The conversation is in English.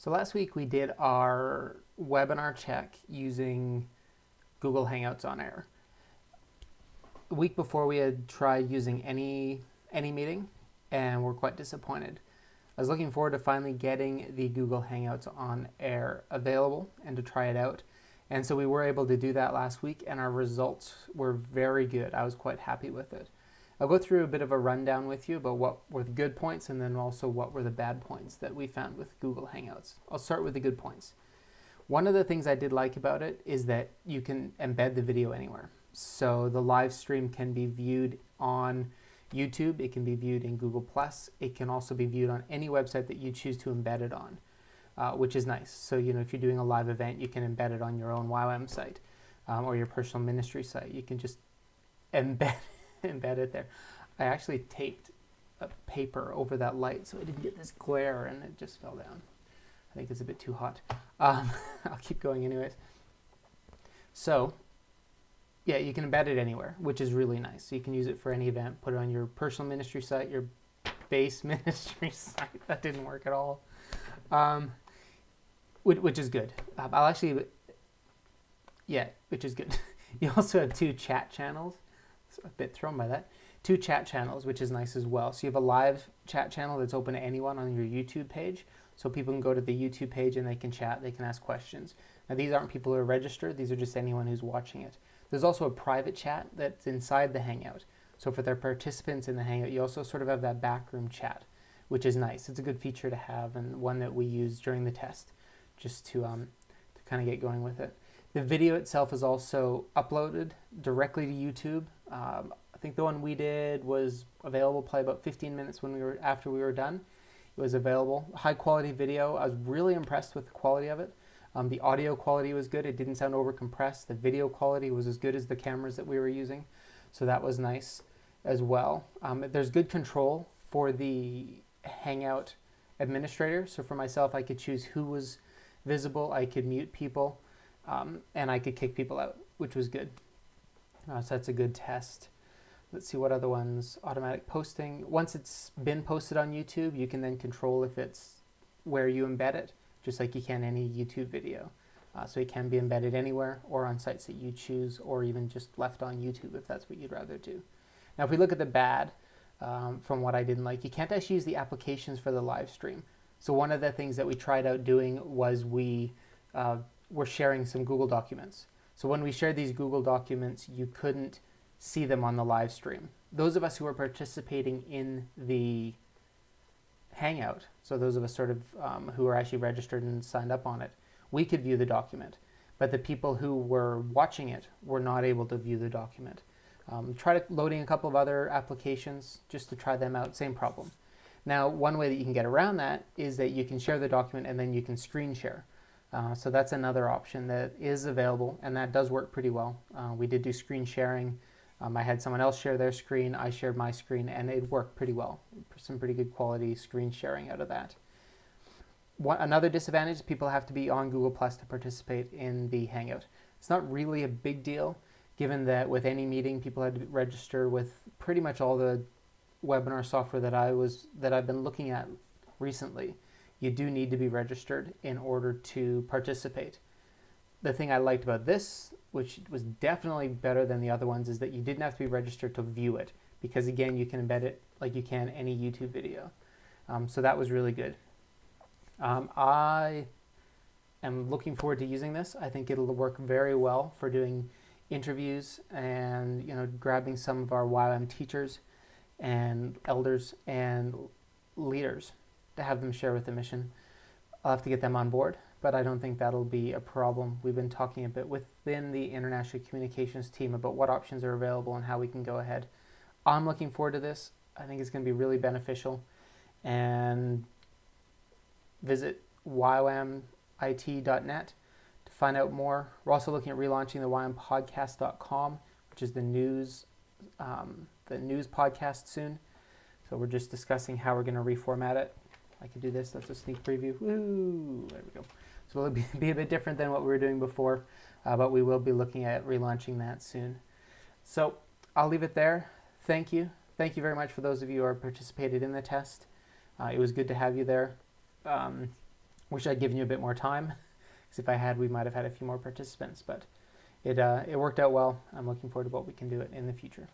So last week we did our webinar check using Google Hangouts on Air. The week before we had tried using any meeting and we're quite disappointed. I was looking forward to finally getting the Google Hangouts on Air available and to try it out. And so we were able to do that last week and our results were very good. I was quite happy with it. I'll go through a bit of a rundown with you about what were the good points and then also what were the bad points that we found with Google Hangouts. I'll start with the good points. One of the things I did like about it is that you can embed the video anywhere. So the live stream can be viewed on YouTube, it can be viewed in Google+, it can also be viewed on any website that you choose to embed it on, which is nice. So if you're doing a live event, you can embed it on your own YWAM site or your personal ministry site. You can just embed it there. I actually taped a paper over that light so I didn't get this glare and it just fell down. I think it's a bit too hot. I'll keep going anyways. So yeah, you can embed it anywhere, which is really nice. So you can use it for any event, put it on your personal ministry site, your base ministry site. That didn't work at all, which is good. Which is good. You also have 2 chat channels. So a bit thrown by that. 2 chat channels, which is nice as well. So you have a live chat channel that's open to anyone on your YouTube page. So people can go to the YouTube page and they can chat, they can ask questions. Now these aren't people who are registered, these are just anyone who's watching it. There's also a private chat that's inside the Hangout. So for their participants in the Hangout, you also sort of have that backroom chat, which is nice. It's a good feature to have and one that we use during the test just to kind of get going with it. The video itself is also uploaded directly to YouTube. I think the one we did was available probably about 15 minutes after we were done. It was available. High quality video. I was really impressed with the quality of it. The audio quality was good. It didn't sound over compressed. The video quality was as good as the cameras that we were using. So that was nice as well. There's good control for the Hangout administrator. So for myself, I could choose who was visible. I could mute people. And I could kick people out, which was good. So that's a good test. Let's see what other ones. Automatic posting. Once it's been posted on YouTube, you can then control if it's where you embed it, just like you can any YouTube video. So it can be embedded anywhere or on sites that you choose or even just left on YouTube if that's what you'd rather do. Now if we look at the bad, from what I didn't like, you can't actually use the applications for the live stream. So one of the things that we tried out doing was we're sharing some Google documents. So when we shared these Google documents, you couldn't see them on the live stream. Those of us who were participating in the Hangout, so those of us sort of who were actually registered and signed up on it, we could view the document. But the people who were watching it were not able to view the document. Try loading a couple of other applications just to try them out, same problem. Now, one way that you can get around that is that you can share the document and then you can screen share. So that's another option that is available and that does work pretty well. We did do screen sharing. I had someone else share their screen, I shared my screen, and it worked pretty well. Some pretty good quality screen sharing out of that. Another disadvantage is people have to be on Google Plus to participate in the Hangout. It's not really a big deal, given that with any meeting, people had to register with pretty much all the webinar software that I've been looking at recently. You do need to be registered in order to participate. The thing I liked about this, which was definitely better than the other ones, is that you didn't have to be registered to view it, because again, you can embed it like you can any YouTube video. So that was really good. I am looking forward to using this. I think it'll work very well for doing interviews and grabbing some of our YWAM teachers and elders and leaders to have them share with the mission. I'll have to get them on board, but I don't think that'll be a problem. We've been talking a bit within the international communications team about what options are available and how we can go ahead. I'm looking forward to this. I think it's going to be really beneficial. And visit ywamit.net to find out more. We're also looking at relaunching the ywampodcast.com, which is the news podcast soon. So we're just discussing how we're going to reformat it. I could do this. That's a sneak preview. Woo! There we go. So it'll be a bit different than what we were doing before, but we will be looking at relaunching that soon. So I'll leave it there. Thank you. Thank you very much for those of you who participated in the test. It was good to have you there. Wish I'd given you a bit more time, because if I had, we might have had a few more participants, but it worked out well. I'm looking forward to what we can do in the future.